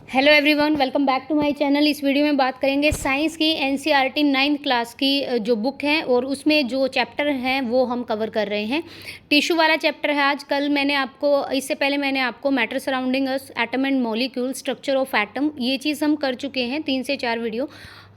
Hello everyone, welcome back to my channel. इस video में बात करेंगे साइंस की एनसीईआरटी 9th क्लास की जो बुक है और उसमें जो चैप्टर हैं वो हम कवर कर रहे हैं। टिश्यू वाला चैप्टर है आज। इससे पहले मैंने आपको matter surrounding us, atom and molecule, structure of atom, ये चीज़ हम कर चुके हैं 3 से 4 वीडियो।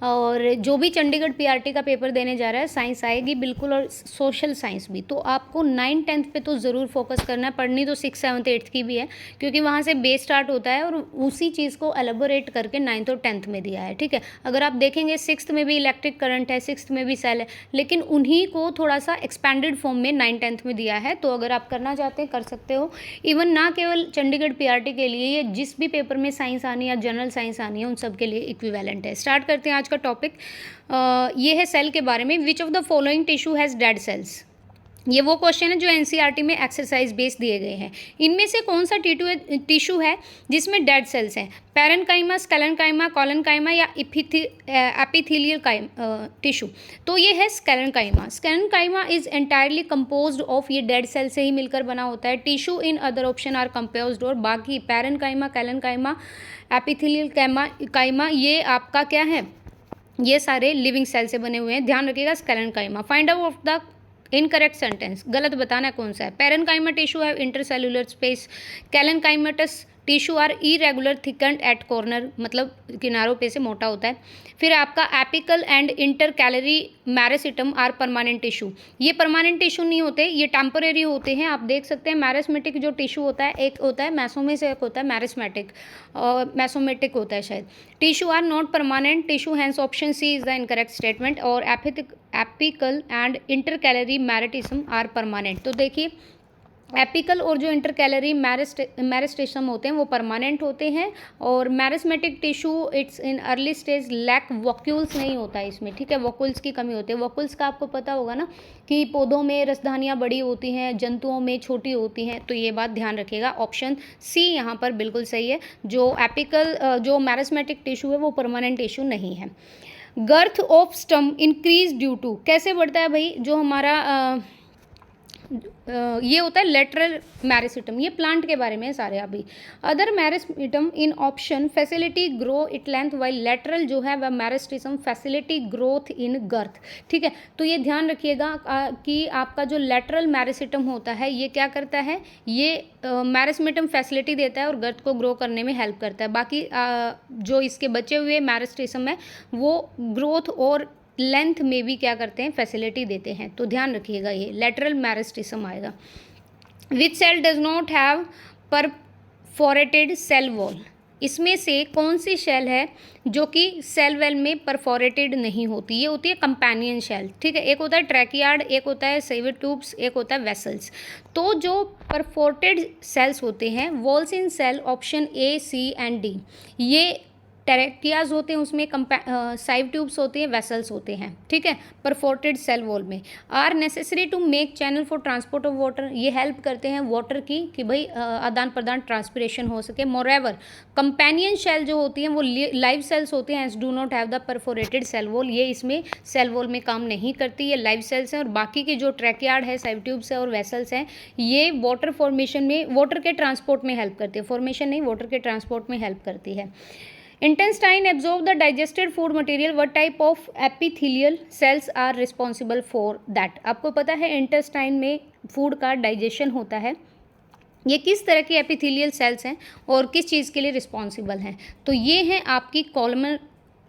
और जो भी चंडीगढ़ पीआरटी का पेपर देने जा रहा है, साइंस आएगी बिल्कुल और सोशल साइंस भी, तो आपको 9th 10th पे तो ज़रूर फोकस करना है। पढ़नी तो 6th 7th 8th की भी है, क्योंकि वहाँ से बेस स्टार्ट होता है और उसी चीज़ को एलेबोरेट करके 9th और 10th में दिया है। ठीक है, अगर आप देखेंगे 6th में भी इलेक्ट्रिक करंट है, 6th में भी सेल है, लेकिन उन्हीं को थोड़ा सा एक्सपैंडेड फॉर्म में 9th 10th में दिया है। तो अगर आप करना चाहते हैं कर सकते हो। इवन ना केवल चंडीगढ़ पीआरटी के लिए, ये जिस भी पेपर में साइंस आनी है या जनरल साइंस आनी है, उन सब के लिए इक्विवेलेंट है। स्टार्ट करते हैं आज का टॉपिक। ये है सेल के बारे में। विच of the following tissue has dead cells? ये वो क्वेश्चन है जो एनसीईआरटी में एक्सरसाइज बेस दिए गए हैं। इनमें से कौन सा टिश्यू है जिसमें डेड सेल्स हैं? पैरेन्काइमा, स्केलेन्काइमा, कोलेन्काइमा या एपिथेलियल टिश्यू? तो ये है sclerenchyma. Sclerenchyma is entirely composed of, ये डेड सेल से ही मिलकर बना होता है। Tissue in other option are composed, और बाकी पैरेन्काइमा, कैलेन्काइमा, एपिथेलियल काइमा, ये आपका क्या है? ये सारे लिविंग सेल से बने हुए हैं। ध्यान रखिएगा sclerenchyma. Find out of the incorrect sentence. गलत बताना है कौन सा है। पैरेन्काइमा टिश्यू है intercellular space. Collenchymatous tissue are irregular thickened at corner, मतलब किनारों पे से मोटा होता है। फिर आपका apical and intercalary meristem are permanent tissue. ये परमानेंट टिश्यू नहीं होते, ये टेम्परेरी होते हैं। आप देख सकते हैं मैरिस्मेटिक जो टिश्यू होता है, एक होता है मैसोमे से, एक होता है मैरिस्मेटिक, और मैसोमेटिक होता है शायद। Tissue are not permanent tissue, hence option C is the incorrect statement. और apical and intercalary meristem are permanent. तो देखिए, एपिकल और जो इंटरकैलरी मैरिस्टेशम होते हैं वो परमानेंट होते हैं, और meristematic tissue it's in early stage lack vacuoles नहीं होता है इसमें। ठीक है, वॉक्यूल्स की कमी होती है। वॉक्यूल्स का आपको पता होगा ना कि पौधों में रसधानियाँ बड़ी होती हैं, जंतुओं में छोटी होती हैं, तो ये बात ध्यान रखिएगा। ऑप्शन सी यहाँ पर बिल्कुल सही है। जो मैरिस्मेटिक टिश्यू है वो परमानेंट टिश्यू नहीं है। Girth of stem increase due to, कैसे बढ़ता है भाई? जो हमारा ये होता है लेटरल मैरिस्टम। ये प्लांट के बारे में है सारे। अभी other meristem in option facility grow it length, while lateral जो है वह मैरिस्टिज्म फैसिलिटी ग्रोथ इन गर्थ। ठीक है, तो ये ध्यान रखिएगा कि आपका जो लेटरल मैरिस्टम होता है ये क्या करता है? ये मैरिस्मेटम फैसिलिटी देता है और गर्थ को ग्रो करने में हेल्प करता है। बाकी जो इसके बचे हुए मैरिस्टिज्म है वो ग्रोथ और लेंथ में भी क्या करते हैं? फैसिलिटी देते हैं। तो ध्यान रखिएगा, ये लेटरल मैरिस्टिज्म आएगा। Which cell does not have perforated cell wall? इसमें से कौन सी शेल है जो कि सेल वेल में परफोरेटेड नहीं होती? ये होती है कंपेनियन शेल। ठीक है, एक होता है ट्रैकियार्ड, एक होता है सेविट ट्यूब्स, एक होता है वेसल्स। तो जो परफोरेटेड सेल्स होते हैं, walls in cell, option A, C and D, ये टेरेकियाज होते हैं, उसमें साइव ट्यूब्स होते हैं, वेसल्स होते हैं। ठीक है, परफोर्टेड सेल वॉल में। Are necessary to make channel for transport of water, ये हेल्प करते हैं वाटर की कि भाई आदान प्रदान ट्रांसपिरेशन हो सके। मोरेवर कंपेनियन शेल जो होती हैं वो लाइव सेल्स होते हैं, do not have the perforated cell wall, ये इसमें सेल वॉल में काम नहीं करती, ये लाइव सेल्स हैं। और बाकी की जो ट्रैकियार्ड है, साइव ट्यूब्स है और वेसल्स हैं, ये वाटर फॉर्मेशन में, वाटर के ट्रांसपोर्ट में हेल्प करती है। फॉर्मेशन नहीं, वाटर के ट्रांसपोर्ट में हेल्प करती है। Intestine absorb the digested food material. What type of epithelial cells are responsible for that? आपको पता है इंटेस्टाइन में फूड का डाइजेशन होता है। ये किस तरह की एपिथेलियल सेल्स हैं और किस चीज़ के लिए रिस्पॉन्सिबल हैं? तो ये हैं आपकी columnar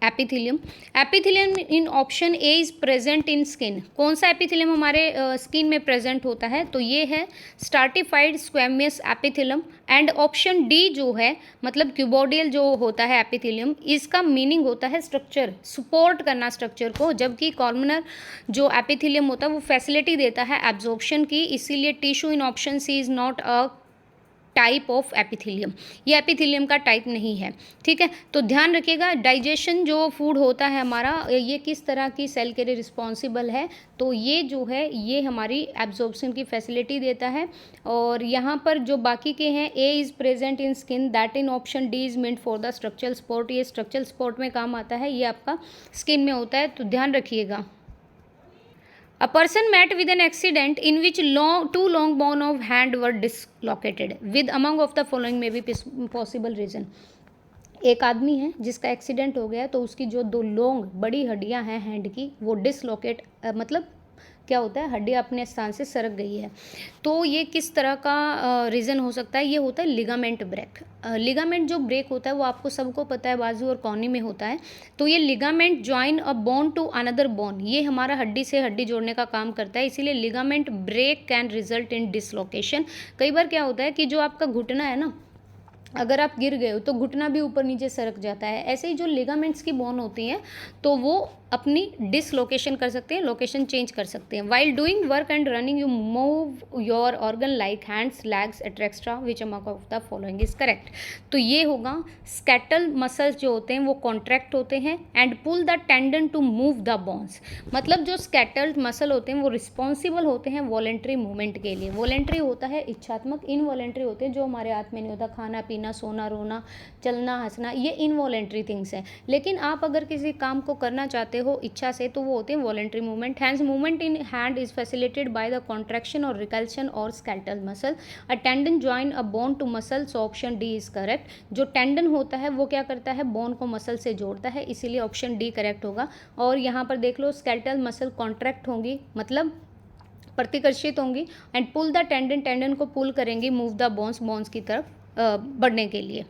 epithelium. Epithelium in option A is present in skin. कौन सा एपिथेलियम हमारे स्किन में प्रेजेंट होता है? तो ये है stratified squamous epithelium. And option D जो है, मतलब क्यूबोडियल जो होता है एपिथेलियम, इसका मीनिंग होता है स्ट्रक्चर, सपोर्ट करना स्ट्रक्चर को, जबकि कॉलमनर जो एपिथेलियम होता है वो फैसिलिटी देता है एब्जॉर्प्शन की। इसीलिए tissue in option C is not a type of epithelium, ये एपिथेलियम का टाइप नहीं है। ठीक है, तो ध्यान रखिएगा डाइजेशन जो फूड होता है हमारा, ये किस तरह की सेल के लिए रिस्पॉन्सिबल है? तो ये जो है ये हमारी एब्जॉर्प्शन की फैसिलिटी देता है। और यहाँ पर जो बाकी के हैं, A is present in skin, that in option D is meant for the structural support, ये स्ट्रक्चरल सपोर्ट में काम आता है, ये आपका स्किन में होता है। तो ध्यान रखिएगा। A person met with an accident in which two long bone of hand were dislocated. With among of the following may be possible reason. एक आदमी है जिसका एक्सीडेंट हो गया, तो उसकी जो 2 लॉन्ग बड़ी हड्डियां हैं हैंड की, वो डिसलोकेट मतलब क्या होता है, हड्डी अपने स्थान से सरक गई है। तो ये किस तरह का रीज़न हो सकता है, ये होता है लिगामेंट ब्रेक। लिगामेंट जो ब्रेक होता है वो आपको सबको पता है, बाजू और कोहनी में होता है। तो ये ligament join a bone to another bone, ये हमारा हड्डी से हड्डी जोड़ने का काम करता है, इसीलिए ligament break can result in dislocation. कई बार क्या होता है कि जो आपका घुटना है ना, अगर आप गिर गए हो तो घुटना भी ऊपर नीचे सरक जाता है। ऐसे ही जो लिगामेंट्स की बोन होती हैं तो वो अपनी डिसलोकेशन कर सकते हैं, लोकेशन चेंज कर सकते हैं। While doing work and running you move your organ like hands, legs etcetera, which among of the following is correct. तो ये होगा, स्केटल मसल्स जो होते हैं वो कॉन्ट्रैक्ट होते हैं and pull the tendon to move the bones. मतलब जो स्केटल मसल होते हैं वो रिस्पॉन्सिबल होते हैं वॉलेंट्री मूवमेंट के लिए। वॉलेंट्री होता है इच्छात्मक, इनवॉलेंट्री होते हैं जो हमारे हाथ में नहीं होता, खाना पीना, सोना, रोना, चलना, हंसना, ये इनवॉलेंट्री थिंग्स हैं। लेकिन आप अगर किसी काम को करना चाहते हो इच्छा से तो वो होते हैं voluntary movement. Hands movement in hand is facilitated by the contraction और रिकल्शन और skeletal muscle. A tendon join a bone to muscle, so option D is correct. जो टेंडन होता है वो क्या करता है, बोन को मसल से जोड़ता है, इसीलिए ऑप्शन डी करेक्ट होगा। और यहाँ पर देख लो, स्केलेटल मसल कॉन्ट्रैक्ट होंगी मतलब प्रतिकर्षित होंगी, and pull the tendon, tendon को पुल करेंगी, मूव द बोन्स, बोन्स की तरफ बढ़ने के लिए।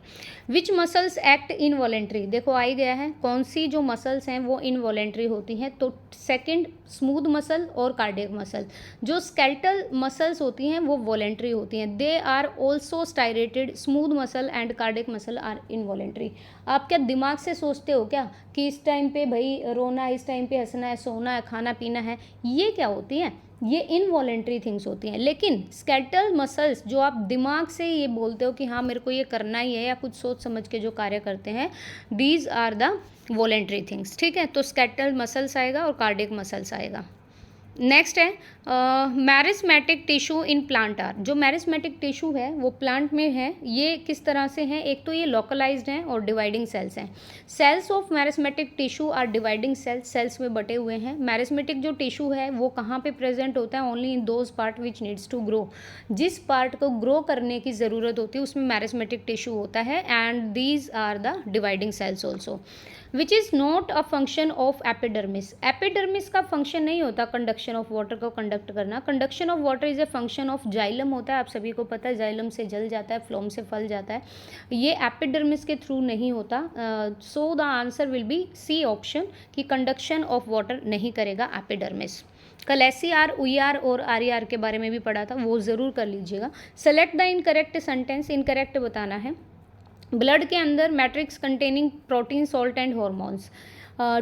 विच मसल्स एक्ट इनवॉलेंट्री, देखो आ ही गया है, कौन सी जो मसल्स हैं वो इनवॉलेंट्री होती हैं, तो सेकंड स्मूथ मसल और कार्डियक मसल। जो स्केलेटल मसल्स होती हैं वो वॉलेंट्री होती हैं, they are also striated, smooth muscle and cardiac muscle are involuntary. आप क्या दिमाग से सोचते हो क्या कि इस टाइम पे भाई रोना है, इस टाइम पे हंसना है, सोना है, खाना पीना है, ये क्या होती हैं, ये इनवॉलेंट्री थिंग्स होती हैं। लेकिन स्केलेटल मसल्स जो आप दिमाग से ये बोलते हो कि हाँ मेरे को ये करना ही है, या कुछ सोच समझ के जो कार्य करते हैं, these are the voluntary things. ठीक है, तो स्केलेटल मसल्स आएगा और कार्डियक मसल्स आएगा। नेक्स्ट है meristematic tissue in plant are. जो मैरिस्मेटिक टिश्यू है वो प्लांट में है, ये किस तरह से हैं, एक तो ये लोकलाइज्ड हैं और डिवाइडिंग सेल्स हैं। Cells of meristematic tissue are dividing cells, cells में बटे हुए हैं। मैरिस्मेटिक जो टिश्यू है वो कहाँ पे प्रेजेंट होता है, only in those part which needs to grow, जिस पार्ट को ग्रो करने की ज़रूरत होती है उसमें मैरिस्मेटिक टिश्यू होता है, and these are the dividing cells also. Which is not a function of epidermis, epidermis का फंक्शन नहीं होता कंडक्शन ऑफ वाटर को कंडक्ट करना। Conduction of water is a function of xylem होता है, आप सभी को पता है, जाइलम से जल जाता है, फ्लोम से फल जाता है, ये एपिडर्मिस के थ्रू नहीं होता। So the answer will be C option, कि कंडक्शन ऑफ वाटर नहीं करेगा एपिडर्मिस। कल SCR, UER और RER के बारे में भी पढ़ा था, वो ज़रूर कर लीजिएगा। Select the incorrect sentence, incorrect बताना है। ब्लड के अंदर matrix containing protein, salt and hormones.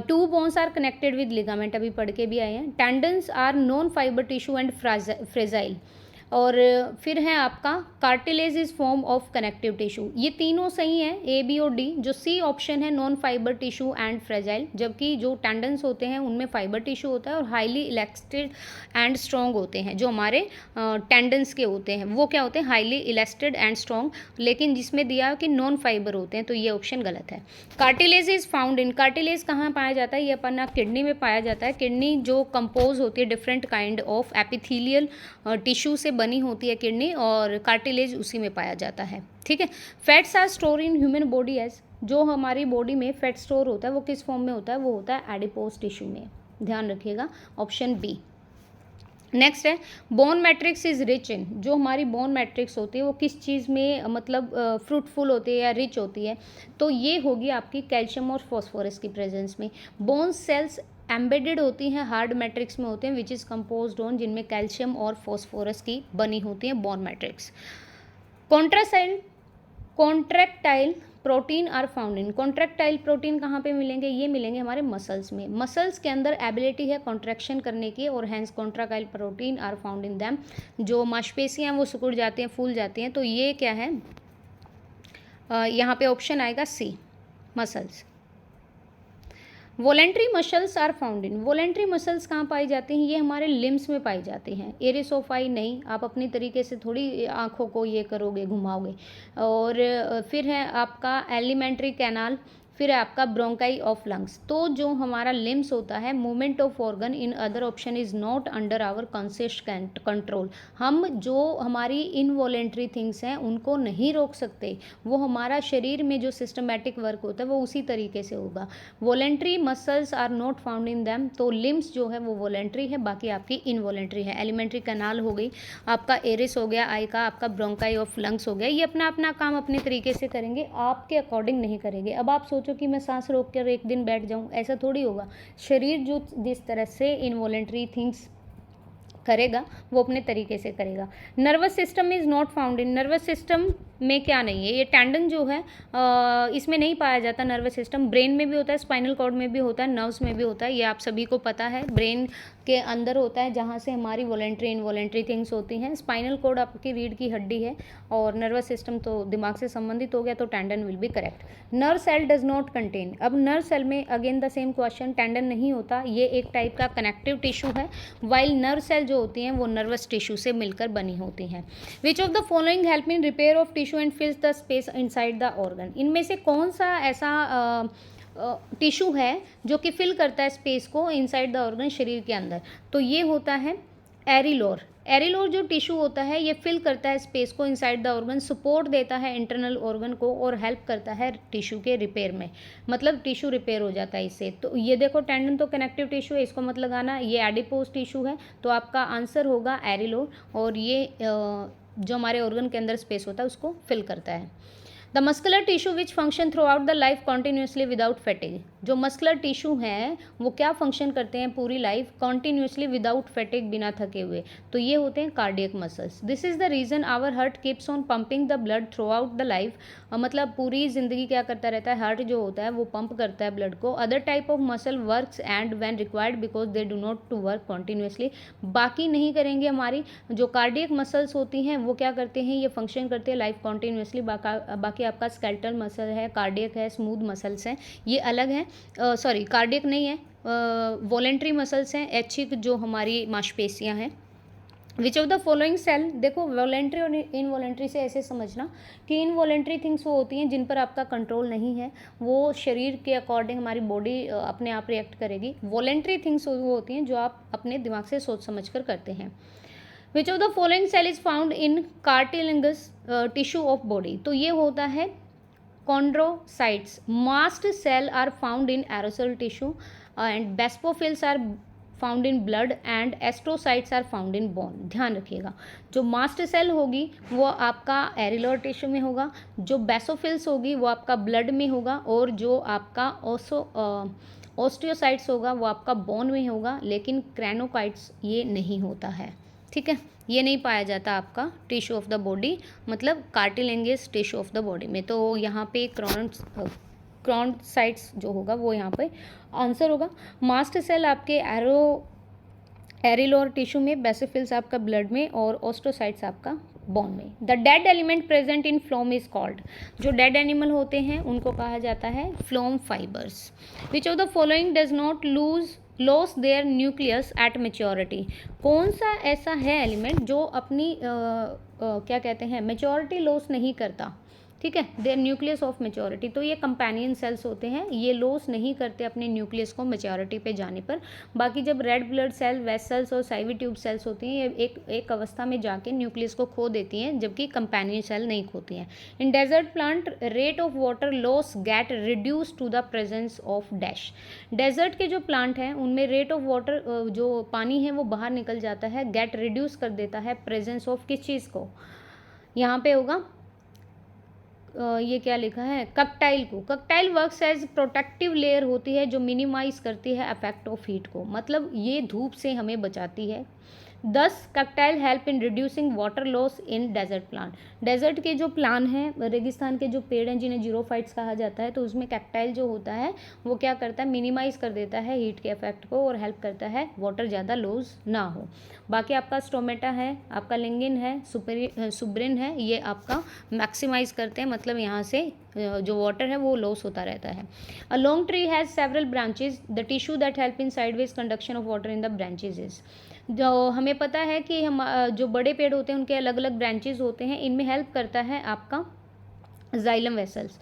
2 bones are connected with ligament, अभी पढ़ के भी आए हैं। Tendons are non fibre tissue and fragile. और फिर है आपका cartilage is form of connective tissue, ये तीनों सही हैं, A, B और D। जो सी ऑप्शन है non fibre tissue and fragile, जबकि जो टेंडन्स होते हैं उनमें फाइबर टिश्यू होता है और हाईली इलास्टिड एंड स्ट्रॉन्ग होते हैं। जो हमारे टेंडन्स के होते हैं वो क्या होते हैं, हाईली इलास्टिड एंड स्ट्रॉन्ग, लेकिन जिसमें दिया है कि नॉन फाइबर होते हैं, तो ये ऑप्शन गलत है। Cartilage is found in, cartilage कहाँ पाया जाता है, ये अपना किडनी में पाया जाता है। किडनी जो कंपोज होती है different kind of epithelial tissue से बनी होती है किडनी, और कार्टिलेज उसी में पाया जाता है। ठीक है, fats are store in human body as, जो हमारी बॉडी में फैट स्टोर होता है वो किस फॉर्म में होता है, वो होता है एडिपोज टिश्यू में, ध्यान रखिएगा, ऑप्शन बी। नेक्स्ट है bone matrix is rich in, जो हमारी बोन मैट्रिक्स होती है वो किस चीज़ में मतलब फ्रूटफुल होती है या रिच होती है, तो ये होगी आपकी कैल्शियम और फॉस्फोरस की प्रेजेंस में। बोन सेल्स एम्बेडेड होती हैं, हार्ड मैट्रिक्स में होते हैं, विच इज़ कंपोज्ड ऑन, जिनमें कैल्शियम और फॉस्फोरस की बनी होती है bone matrix. Contractile protein are found in, contractile protein कहाँ पे मिलेंगे, ये मिलेंगे हमारे मसल्स में। मसल्स के अंदर एबिलिटी है कॉन्ट्रैक्शन करने की, और hence contractile protein are found in them. जो मांसपेशियाँ हैं वो सिकुड़ जाती हैं, फूल जाती हैं, तो ये क्या है, यहाँ पे ऑप्शन आएगा C, muscles. Voluntary muscles are found in, voluntary muscles कहाँ पाई जाती हैं, ये हमारे लिम्स में पाई जाती हैं, एरिस ऑफ आई नहीं, आप अपनी तरीके से थोड़ी आँखों को ये करोगे, घुमाओगे। और फिर है आपका एलिमेंट्री कैनाल, फिर है आपका ब्रोंकाई ऑफ लंग्स। तो जो हमारा लिम्स होता है, movement of organ in other option is not under our conscious control. हम जो हमारी इनवॉलेंट्री थिंग्स हैं उनको नहीं रोक सकते, वो हमारा शरीर में जो सिस्टमेटिक वर्क होता है वो उसी तरीके से होगा। Voluntary muscles are not found in them. तो लिम्स जो है वो वॉलेंट्री है, बाकी आपकी इनवॉलेंट्री है। एलिमेंट्री कैनाल हो गई, आपका एरिस हो गया आई का, आपका ब्रोंकाई ऑफ लंग्स हो गया, ये अपना अपना काम अपने तरीके से करेंगे, आपके अकॉर्डिंग नहीं करेंगे। अब आप सोचो कि मैं सांस रोक कर एक दिन बैठ जाऊं, ऐसा थोड़ी होगा। शरीर जो जिस तरह से इनवॉलेंट्री थिंग्स करेगा वो अपने तरीके से करेगा। Nervous system is not found in. Nervous system में क्या नहीं है, ये टेंडन जो है इसमें नहीं पाया जाता। नर्वस सिस्टम ब्रेन में भी होता है, स्पाइनल कॉर्ड में भी होता है, नर्व्स में भी होता है, ये आप सभी को पता है। ब्रेन के अंदर होता है जहाँ से हमारी वॉलेंट्री इनवॉलेंट्री थिंग्स होती हैं। स्पाइनल कॉर्ड आपकी रीढ़ की हड्डी है, और नर्वस सिस्टम तो दिमाग से संबंधित हो गया, तो tendon will be correct. Nerve cell does not contain. अब नर्व सेल में again the same question, tendon नहीं होता, ये एक टाइप का कनेक्टिव टिश्यू है, वाइल नर्व सेल जो होती हैं वो नर्वस टिश्यू से मिलकर बनी होती हैं। Which of the following help in repair of tissue and फिल्स the space inside the organ. इनमें से कौन सा ऐसा टिश्यू है जो कि फिल करता है स्पेस को इनसाइड द ऑर्गन, शरीर के अंदर? तो ये होता है एरिलोर। एरिलोर जो टिश्यू होता है ये फिल करता है स्पेस को इनसाइड द ऑर्गन, सपोर्ट देता है इंटरनल ऑर्गन को और हेल्प करता है टिश्यू के रिपेयर में, मतलब टिश्यू रिपेयर हो जाता है इससे। तो ये देखो टेंडन तो कनेक्टिव टिश्यू है, इसको मत लगाना, ये एडिपोज टिश्यू है, तो आपका आंसर होगा एरिलोर, और ये जो हमारे ऑर्गन के अंदर स्पेस होता है उसको फिल करता है। The muscular tissue which function through out the life continuously without fatigue. जो मस्कुलर टिश्यू हैं वो क्या फंक्शन करते हैं पूरी लाइफ कॉन्टीन्यूसली विदाउट फैटिग, बिना थके हुए? तो ये होते हैं cardiac muscles. This is the reason our heart keeps on pumping the blood throughout the life. मतलब पूरी जिंदगी क्या करता रहता है, हार्ट जो होता है वो पंप करता है ब्लड को। Other type of muscle works and when required because they do not to work continuously. बाकी नहीं करेंगे, हमारी जो कार्डियक मसल्स होती हैं वो क्या करते हैं, ये फंक्शन करते हैं लाइफ कॉन्टीन्यूसली। बाकी आपका स्केलेटल मसल है, कार्डियक है, स्मूथ मसल्स हैं, ये अलग हैं। सॉरी कार्डियक नहीं है, वॉलेंट्री मसल्स हैं, ऐच्छिक जो हमारी मांसपेशियां हैं। Which of the following cell, देखो वॉलेंट्री और इनवॉलेंट्री से ऐसे समझना कि इनवॉलेंट्री थिंग्स वो होती हैं जिन पर आपका कंट्रोल नहीं है, वो शरीर के अकॉर्डिंग हमारी बॉडी अपने आप रिएक्ट करेगी। वॉलेंट्री थिंग्स वो होती हैं जो आप अपने दिमाग से सोच समझ कर करते हैं। Which of the following cell is found in cartilaginous tissue of body? तो ये होता है chondrocytes. Mast cell are found in aerosol tissue and basophils are found in blood and astrocytes are found in bone. ध्यान रखिएगा, जो mast cell होगी वो आपका एरिलोर टिश्यू में होगा, जो बेसोफिल्स होगी वो आपका ब्लड में होगा, और जो आपका ऑस्टियोसाइट्स होगा वो आपका बोन में होगा, लेकिन क्रैनोकाइट्स ये नहीं होता है। ठीक है, ये नहीं पाया जाता आपका टिश्यू ऑफ द बॉडी, मतलब cartilaginous tissue of the body में। तो यहाँ पे क्रॉनसाइट्स जो होगा वो यहाँ पे आंसर होगा। मास्ट सेल आपके एरिलोर टिश्यू में, बेसोफिल्स आपका ब्लड में, और ऑस्टोसाइट्स आपका बोन में। The dead element present in phloem is called. जो डेड एनिमल होते हैं उनको कहा जाता है phloem fibres. Which of the following does not loss their nucleus at maturity? कौन सा ऐसा है एलिमेंट जो अपनी क्या कहते हैं मेच्योरिटी लॉस नहीं करता? ठीक है, देयर न्यूक्लियस ऑफ मेच्योरिटी। तो ये कंपेनियन सेल्स होते हैं, ये लॉस नहीं करते अपने न्यूक्लियस को मेच्योरिटी पे जाने पर। बाकी जब रेड ब्लड सेल, वेसल्स और साइवी ट्यूब सेल्स होती हैं ये एक अवस्था में जाके न्यूक्लियस को खो देती हैं, जबकि कंपेनियन सेल नहीं खोती हैं। In desert plant rate of water loss get reduce to the presence of dash. Desert के जो प्लांट हैं उनमें रेट ऑफ वाटर जो पानी है वो बाहर निकल जाता है, गेट रिड्यूस कर देता है प्रेजेंस ऑफ किस चीज़ को? यहाँ पे होगा ये क्या लिखा है, कक्टाइल को। कक्टाइल वर्क्स एज प्रोटेक्टिव लेयर होती है जो मिनिमाइज करती है इफेक्ट ऑफ हीट को, मतलब ये धूप से हमें बचाती है। 10 cuticle help in reducing water loss in desert plant. Desert के जो प्लान हैं, रेगिस्तान के जो पेड़ हैं जिन्हें जीरोफाइट्स कहा जाता है, तो उसमें कैक्टाइल जो होता है वो क्या करता है, मिनिमाइज कर देता है हीट के इफेक्ट को और हेल्प करता है वाटर ज़्यादा लॉस ना हो। बाकी आपका स्टोमेटा है, आपका लिंगिन है, सुब्रिन है, ये आपका मैक्सिमाइज करते हैं, मतलब यहाँ से जो वाटर है वो लॉस होता रहता है। A long tree has several branches, the tissue that help in sideways conduction of water in the branches is. जो हमें पता है कि हम जो बड़े पेड़ होते हैं उनके अलग अलग ब्रांचेज होते हैं, इनमें हेल्प करता है आपका जाइलम वेसल्स।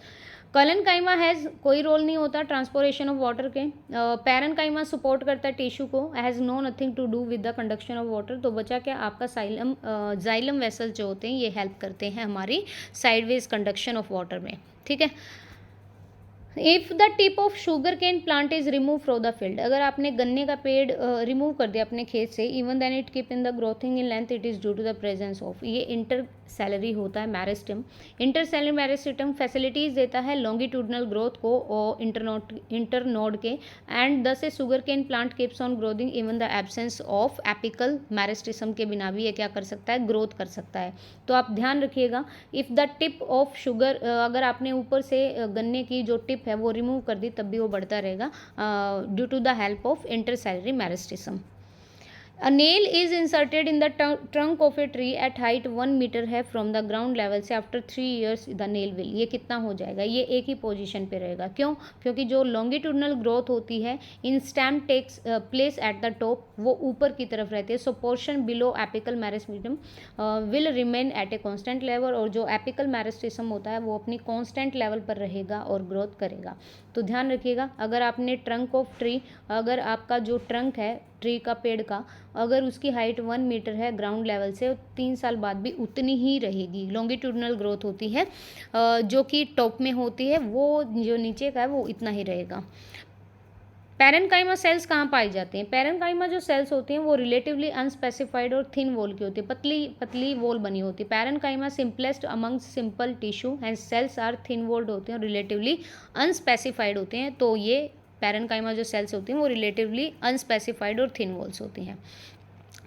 कॉलेनकाइमा हैज़ कोई रोल नहीं होता ट्रांसपोर्टेशन ऑफ वाटर के। पैरेनकाइमा सपोर्ट करता है टिश्यू को, has no nothing to do with the conduction of water. तो बचा क्या आपका जाइलम वेसल जो होते हैं ये हेल्प करते हैं हमारी साइडवेज कंडक्शन ऑफ वाटर में, ठीक है। If the tip of sugar cane plant is remove from the field, अगर आपने गन्ने का पेड़ रिमूव कर दिया अपने खेत से, even then it keep in the growthing in length, it is due to the presence of, ये इंटर सैलरी होता है meristem. Intercalary meristem facilities देता है लॉन्गिट्यूडनल ग्रोथ को और इंटरनोड के, and thus a sugar cane plant keeps on growthing even the absence of apical meristem के बिना भी ये क्या कर सकता है, ग्रोथ कर सकता है। तो आप ध्यान रखिएगा, if the tip of sugar, अगर आपने ऊपर से गन्ने की जो टिप है वो रिमूव कर दी तब भी वो बढ़ता रहेगा due to the help of intercalary meristem. A nail is inserted in the trunk of a tree at height 1 metre है फ्रॉम द ग्राउंड लेवल से, after 3 years the nail will, ये कितना हो जाएगा, ये एक ही पोजीशन पे रहेगा। क्यों? क्योंकि जो लॉन्गिट्यूडनल ग्रोथ होती है in stem takes place at the top, वो ऊपर की तरफ रहती है। So portion below apical meristem will remain at a constant level, और जो एपिकल मैरिस्टिसम होता है वो अपनी कॉन्स्टेंट लेवल पर रहेगा और ग्रोथ करेगा। तो ध्यान रखिएगा, अगर आपने ट्रंक ऑफ ट्री, अगर आपका जो ट्रंक है ट्री का, पेड़ का, अगर उसकी हाइट 1 मीटर है ग्राउंड लेवल से, 3 साल बाद भी उतनी ही रहेगी। लॉन्गिट्यूडनल ग्रोथ होती है जो कि टॉप में होती है, वो जो नीचे का है वो इतना ही रहेगा। पैरेनकाइमा सेल्स कहाँ पाई जाती हैं? पैरेनकाइमा जो सेल्स होती हैं वो रिलेटिवली अनस्पेसिफाइड और थिन वॉल की होती है, पतली पतली वॉल बनी होती है। Parenchyma simplest among simple tissue and cells are thin walled होते हैं और रिलेटिवली अनस्पेसिफाइड होते हैं। तो ये पैरेनकाइमा जो सेल्स होती हैं वो रिलेटिवली अनस्पेसिफाइड और थिन वॉल्स होती हैं।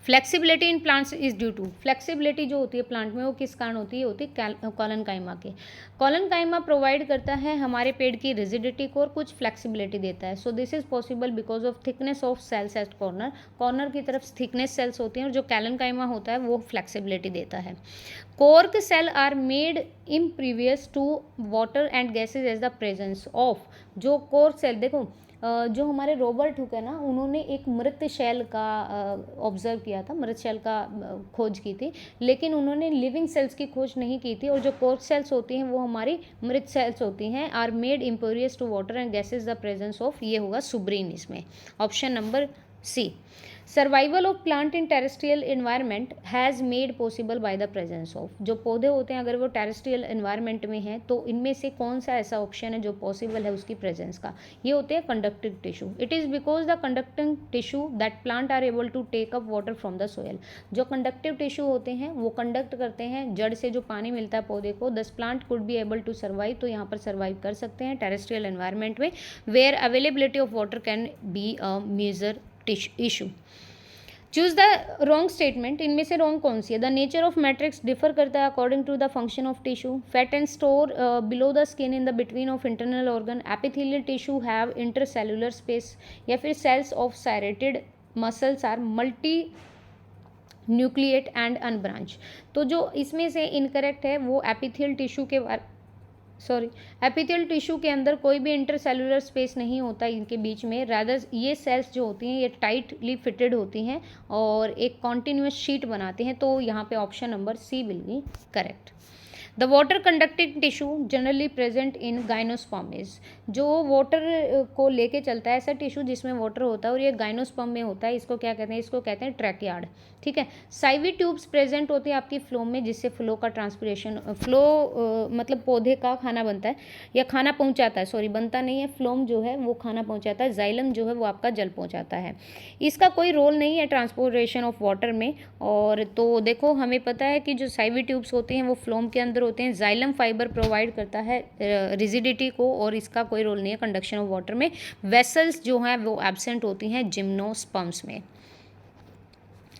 Flexibility in plants is due to, flexibility जो होती है प्लांट में वो किस कारण होती है, होती है कॉलेनकाइमा के। कॉलेनकाइमा प्रोवाइड करता है हमारे पेड़ की रिजिडिटी को और कुछ फ्लेक्सिबिलिटी देता है। So this is possible because of thickness of cells at corner, corner की तरफ थिकनेस सेल्स होती हैं और जो कैलेनकाइमा होता है वो फ्लेक्सिबिलिटी देता है। Cork cell are made impervious to water and gases as the presence of, जो कोर्क सेल देखो जो हमारे रॉबर्ट हुक है ना, उन्होंने एक मृत शैल का ऑब्जर्व किया था, मृत शैल का खोज की थी, लेकिन उन्होंने लिविंग सेल्स की खोज नहीं की थी। और जो कोर्क सेल्स होती हैं वो हमारी मृत सेल्स होती हैं। Are made impervious to water and gases the presence of, ये होगा सुब्रीन इसमें, option number C. Survival of plant in terrestrial environment has made possible by the presence of, जो पौधे होते हैं अगर वो टेरेस्ट्रियल एनवायरनमेंट में हैं तो इनमें से कौन सा ऐसा ऑप्शन है जो पॉसिबल है उसकी प्रेजेंस का, ये होते हैं conductive tissue. It is because the conducting tissue that plant are able to take up water from the soil, जो कंडक्टिव टिश्यू होते हैं वो कंडक्ट करते हैं जड़ से जो पानी मिलता है पौधे को, thus plant could be able to survive, तो यहाँ पर सर्वाइव कर सकते हैं टेरेस्ट्रियल एनवायरनमेंट में, where availability of water can be a major issue. Choose the wrong statement, इनमें से रॉन्ग कौन सी है? The nature of matrix differ करता है according to the function of tissue, fat and store below the skin in the between of internal organ, epithelial tissue have intercellular space, या फिर cells of striated muscles are multinucleate and unbranch. तो जो इसमें से incorrect है वो epithelial tissue के epithelial tissue के अंदर कोई भी इंटरसेलुलर स्पेस नहीं होता इनके बीच में, रादर ये सेल्स जो होती हैं ये टाइटली फिटेड होती हैं और एक कॉन्टिन्यूस शीट बनाते हैं। तो यहाँ पे option number C will be correct. The water conducting tissue generally present in gymnosperms, जो वाटर को लेके चलता है ऐसा टिश्यू जिसमें वाटर होता है और ये गाइनोस्पर्म में होता है, इसको क्या कहते हैं? इसको कहते हैं ट्रैकियार्ड, ठीक है। साइवी ट्यूब्स प्रेजेंट होती है आपकी फ्लोम में, जिससे फ्लो का ट्रांसपिरेशन, मतलब पौधे का खाना बनता है या खाना पहुंचाता है, सॉरी बनता नहीं है, फ्लोम जो है वो खाना पहुंचाता है, जाइलम जो है वो आपका जल पहुंचाता है। इसका कोई रोल नहीं है ट्रांसपोर्टेशन ऑफ वाटर में। और तो देखो हमें पता है कि जो साइवी ट्यूब्स होती हैं वो फ्लोम के अंदर होते हैं, जाइलम फाइबर प्रोवाइड करता है रिजिडिटी को और इसका कोई रोल नहीं है कंडक्शन ऑफ वाटर में। वेसल्स जो हैं वो एब्सेंट होती हैं जिम्नोस्पर्म्स में।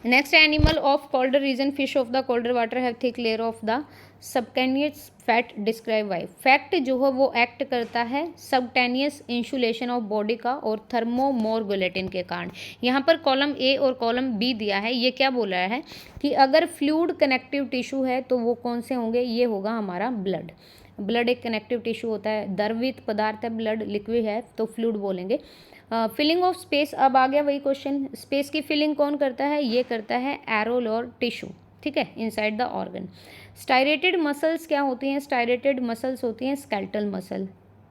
Next animal of colder region, fish of the colder water have thick layer of the subcutaneous fat, describe why. Fact जो है वो एक्ट करता है सबटेनियस इंसुलेशन ऑफ बॉडी का और थर्मोमोरगुलेटिन के कारण। यहाँ पर कॉलम ए और कॉलम बी दिया है, ये क्या बोला है कि अगर फ्लूइड कनेक्टिव टिश्यू है तो वो कौन से होंगे? ये होगा हमारा ब्लड। ब्लड एक कनेक्टिव टिश्यू होता है, द्रवित पदार्थ है, ब्लड लिक्विड है तो फ्लूइड बोलेंगे। फिलिंग ऑफ स्पेस, अब आ गया वही क्वेश्चन, स्पेस की फिलिंग कौन करता है? ये करता है एरोल और टिश्यू, ठीक है, इनसाइड द ऑर्गन। स्टायरेटेड मसल्स क्या होती हैं? स्टायरेटेड मसल्स होती हैं स्केलेटल मसल,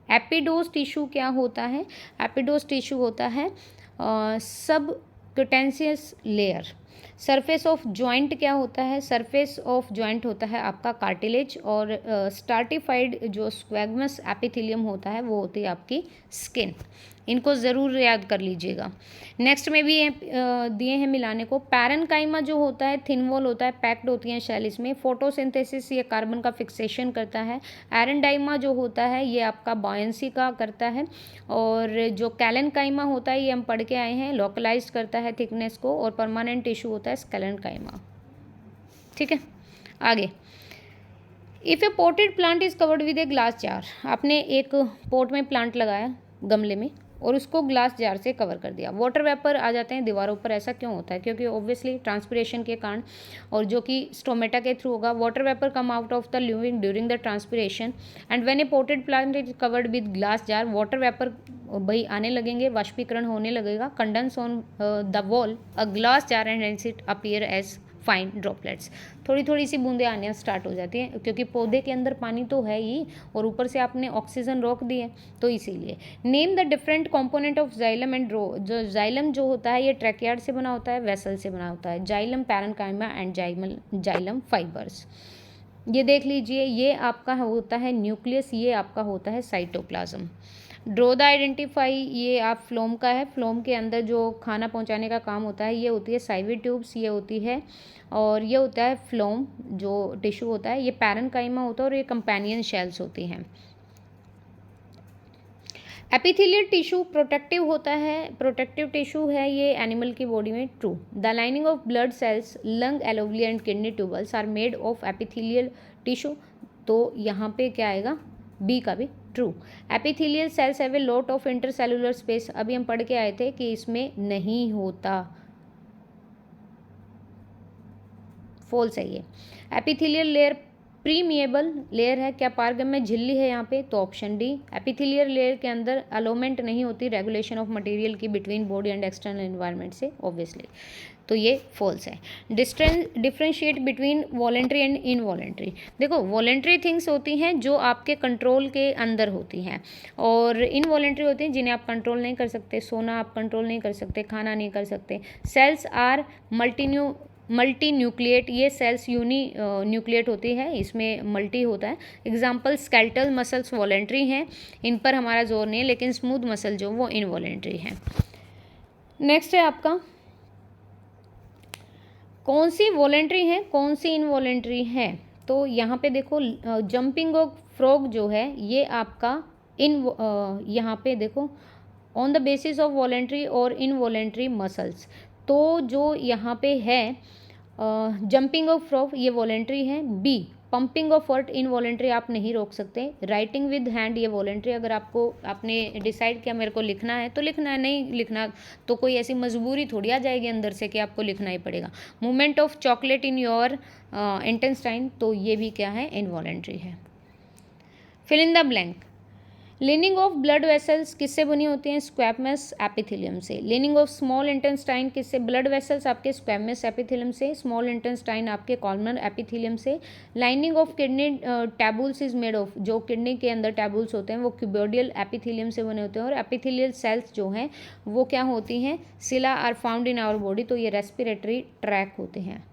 एपिडोस टिश्यू क्या होता है? एपिडोस टिश्यू होता है subcutaneous layer. Surface of joint क्या होता है? सरफेस ऑफ जॉइंट होता है आपका कार्टिलेज, और स्ट्राटिफाइड जो स्क्वैगमस एपिथेलियम होता है वो होती है आपकी स्किन। इनको ज़रूर याद कर लीजिएगा। नेक्स्ट में भी दिए हैं मिलाने को। पैरेन्काइमा जो होता है थिन वॉल होता है, पैक्ड होती हैं शेल इसमें। फोटोसिंथेसिस ये कार्बन का फिक्सेशन करता है। एरेंडाइमा जो होता है ये आपका बॉयंसी का करता है। और जो कैलेनकाइमा होता है ये हम पढ़ के आए हैं, लोकलाइज करता है थिकनेस को। और परमानेंट टिश्यू होता है स्केलेनकाइमा। ठीक है, आगे। If A potted plant is covered with a glass jar, आपने एक पोट में प्लांट लगाया गमले में और उसको ग्लास जार से कवर कर दिया, वाटर वेपर आ जाते हैं दीवारों पर। ऐसा क्यों होता है? क्योंकि ऑब्वियसली ट्रांसपिरेशन के कारण, और जो कि स्टोमेटा के थ्रू होगा। Water vapour come out of the living during the transpiration and when a potted plant is covered with glass jar, water vapour भाई आने लगेंगे, वाष्पीकरण होने लगेगा, condense on the wall a glass jar and hence it appear as fine droplets. थोड़ी थोड़ी सी बूंदें आने स्टार्ट हो जाती हैं, क्योंकि पौधे के अंदर पानी तो है ही और ऊपर से आपने ऑक्सीजन रोक दी है, तो इसीलिए। Name the different component of xylem and draw. जो जाइलम जो होता है ये ट्रैकियार्ड से बना होता है, वेसल से बना होता है। Xylem parenchyma and xylem fibres. ये देख लीजिए, ये आपका होता है न्यूक्लियस, ये आपका होता है साइटोप्लाज्म। ड्रो द आइडेंटिफाई, ये आप फ्लोम का है। फ्लोम के अंदर जो खाना पहुंचाने का काम होता है ये होती है साइवी ट्यूब्स, ये होती है, और ये होता है फ्लोम जो टिश्यू होता है। ये पैरेन्काइमा होता है और ये कंपेनियन शेल्स होती हैं। एपिथेलियल टिश्यू प्रोटेक्टिव होता है, प्रोटेक्टिव टिश्यू है ये एनिमल की बॉडी में। True. The lining of blood cells, lung, alveoli and kidney tubules are made of epithelial tissue. तो यहाँ पे क्या आएगा? बी का भी true. Epithelial cells have a lot of intercellular space. अभी हम पढ़ के आए थे कि इसमें नहीं होता, फॉल्स है ये। एपिथेलियल लेयर प्रीमिएबल लेयर है, क्या पारगम में झिल्ली है यहाँ पे? तो ऑप्शन डी। एपिथेलियल लेयर के अंदर अलोमेंट नहीं होती रेगुलेशन ऑफ मटेरियल की between body and external environment से, ऑब्वियसली, तो ये फॉल्स है। Differentiate between voluntary and involuntary. देखो, वॉलेंट्री थिंग्स होती हैं जो आपके कंट्रोल के अंदर होती हैं, और इनवॉलेंट्री होती हैं जिन्हें आप कंट्रोल नहीं कर सकते। सोना आप कंट्रोल नहीं कर सकते, खाना नहीं कर सकते। सेल्स आर मल्टी न्यूक्लिएट, ये सेल्स यूनी न्यूक्लिएट होती है, इसमें मल्टी होता है। एग्जाम्पल स्केलेटल मसल्स वॉलेंट्री हैं, इन पर हमारा जोर नहीं है, लेकिन स्मूथ मसल जो वो इनवॉलेंट्री हैं। नेक्स्ट है आपका, कौन सी वॉलेंट्री है कौन सी इनवॉलेंट्री है? तो यहाँ पे देखो, जंपिंग ऑफ फ्रॉग जो है ये आपका यहाँ पे देखो, on the basis of voluntary और इनवॉलेंट्री मसल्स। तो जो यहाँ पे है जंपिंग ऑफ फ्रॉग ये वॉलेंट्री है। B, pumping of heart involuntary, आप नहीं रोक सकते। राइटिंग विद हैंड ये वॉलेंट्री, अगर आपने डिसाइड किया मेरे को लिखना है तो लिखना है, नहीं लिखना तो कोई ऐसी मजबूरी थोड़ी आ जाएगी अंदर से कि आपको लिखना ही पड़ेगा। Movement of chocolate in your intestine, तो ये भी क्या है? इनवॉलेंट्री है। Fill in the blank. Lining of blood vessels किससे बनी होती हैं? स्क्वैमस एपिथेलियम से। लिनिंग ऑफ स्मॉल इंटेस्टाइन किससे? ब्लड वेसल्स आपके स्क्वैमस एपिथेलियम से, स्मॉल इंटेस्टाइन आपके कॉलमर एपिथेलियम से। Lining of kidney tubules is made of, जो किडनी के अंदर टैबुल्स होते हैं वो क्यूबोडियल एपिथेलियम से बने होते हैं। और एपिथेलियल सेल्स जो हैं वो क्या होती हैं? Cilia are found in our body, तो ये रेस्पिरेटरी ट्रैक होते हैं।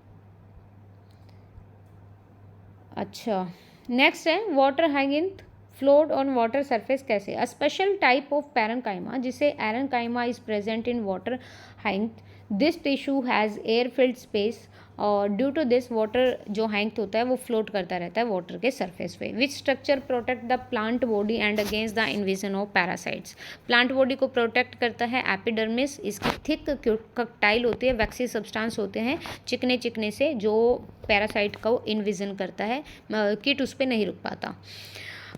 अच्छा, नेक्स्ट है water hyacinth float on water surface कैसे? A special type of parenchyma जिसे aerenchyma is present in water hyacinth. This tissue has air filled space, और due to this water जो हाइंथ होता है वो फ्लोट करता रहता है वाटर के सरफेस पे। Which structure protect the plant body and against the invasion of parasites. Plant body को प्रोटेक्ट करता है एपिडर्मिस, इसकी थिक कक्टाइल होती है, वैक्सी सब्सटेंस होते हैं चिकने चिकने से, जो पैरासाइट को इन्वेजन करता है, कीट उस पर नहीं रुक पाता।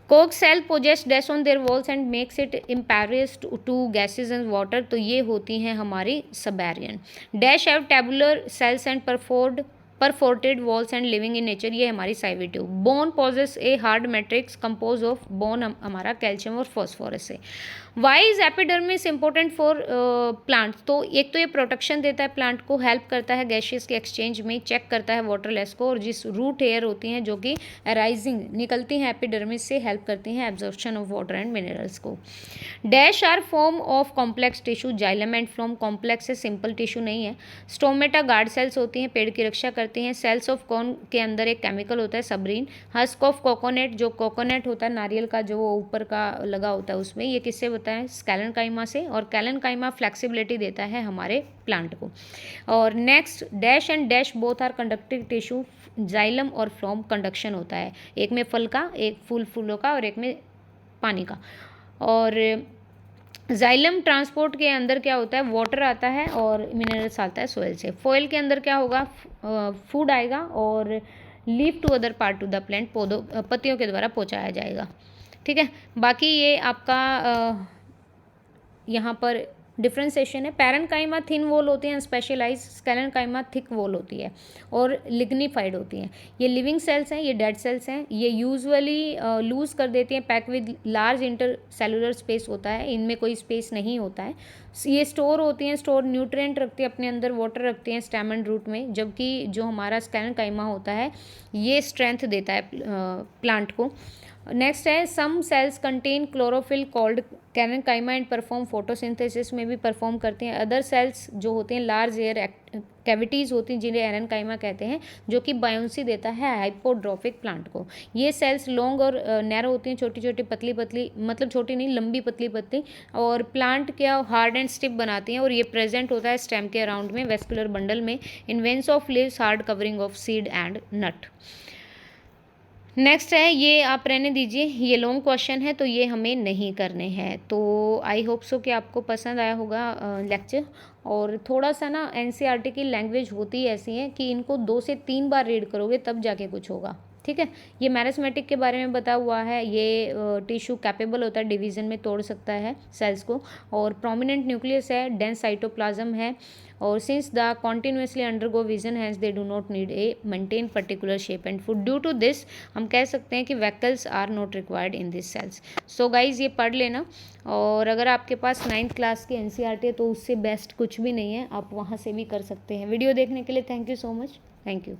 कोक cell possess dash on their walls and makes it impervious to gases and water, तो ये होती हैं हमारी suberin. Dash have tubular cells and perforated perforated walls and living in nature, ये हमारी sieve tube. Bone possess a hard matrix compose of bone, हमारा calcium और phosphorus से। Why is epidermis important for plant, तो एक तो ये प्रोटेक्शन देता है प्लांट को, हेल्प करता है गैसेस के एक्सचेंज में, चेक करता है वाटरलेस को, और जिस रूट एयर होती हैं जो कि अराइजिंग निकलती हैं एपिडर्मिस से, हेल्प करती हैं absorption of water and minerals को। Dash are form of complex tissue, xylem and phloem, complex है, सिंपल टिश्यू नहीं है। स्टोमेटा गार्ड सेल्स होती हैं, पेड़ की रक्षा करती हैं। सेल्स ऑफ कॉर्न के अंदर एक केमिकल होता है सबरीन। हस्क ऑफ कोकोनट, जो कोकोनट होता है नारियल का, जो वो ऊपर का लगा होता है उसमें, ये किससे होता है, स्कैलेनकाइमा से, और कैलेनकाइमा फ्लेक्सिबिलिटी देता है हमारे प्लांट को। और next dash and dash both are conductive tissue, xylem और फ्लोम कंडक्शन होता है, एक में फल का, एक फूलों का, और एक में पानी का। और जाइलम ट्रांसपोर्ट के अंदर क्या होता है, वाटर आता है और मिनरल्स आता है सोयल से। फॉयल के अंदर क्या होगा, फूड आएगा और leave to other part to the plant, पौधों पत्तियों के द्वारा पहुंचाया जाएगा। ठीक है, बाकी ये आपका यहाँ पर डिफ्रेंसिएशन है। पैरेन्काइमा थिन वॉल होती हैं स्पेशलाइज, स्कैलेनकाइमा थिक वॉल होती है और लिग्निफाइड होती हैं। ये लिविंग सेल्स हैं, ये डेड सेल्स हैं। ये यूजुअली लूज कर देती हैं, pack with large inter cellular space होता है, इनमें कोई स्पेस नहीं होता है। ये स्टोर होती हैं, स्टोर न्यूट्रिएंट रखती हैं अपने अंदर, वाटर रखती हैं स्टेम एंड रूट में, जबकि जो हमारा स्कैलेनकाइमा होता है ये स्ट्रेंथ देता है प्लांट को। नेक्स्ट है some cells contain chlorophyll called chlorenchyma and perform photosynthesis, में भी परफॉर्म करते हैं। अदर सेल्स जो होते हैं लार्ज एयर कैविटीज़ होती हैं जिन्हें एरेनकाइमा कहते हैं, जो कि बायोन्सी देता है हाइपोड्रोफिक प्लांट को। ये सेल्स लॉन्ग और नैरो होती हैं, छोटी छोटी पतली पतली, मतलब छोटी नहीं लंबी पतली पतली, और प्लांट क्या हार्ड एंड स्टिफ बनाती हैं, और ये प्रेजेंट होता है स्टेम के अराउंड में वेस्कुलर बंडल में, in veins of leaves, hard covering of seed and nut. Next है, ये आप रहने दीजिए, ये लॉन्ग क्वेश्चन है तो ये हमें नहीं करने हैं। तो आई होप सो कि आपको पसंद आया होगा लेक्चर। और थोड़ा सा ना एनसीईआरटी की लैंग्वेज होती ऐसी है कि इनको 2 से 3 बार रीड करोगे तब जाके कुछ होगा। ठीक है, ये मैरिस्मेटिक के बारे में बता हुआ है। ये टिश्यू कैपेबल होता है डिवीजन में, तोड़ सकता है सेल्स को, और प्रोमिनेंट न्यूक्लियस है, डेंस साइटोप्लाज्म है, और since the continuously undergo division hence they do not need a maintain particular shape and food. Due to this हम कह सकते हैं कि vacuoles are not required in this cells. So guys ये पढ़ लेना, और अगर आपके पास 9th क्लास की एनसीईआरटी है तो उससे बेस्ट कुछ भी नहीं है, आप वहाँ से भी कर सकते हैं। वीडियो देखने के लिए thank you so much, thank you.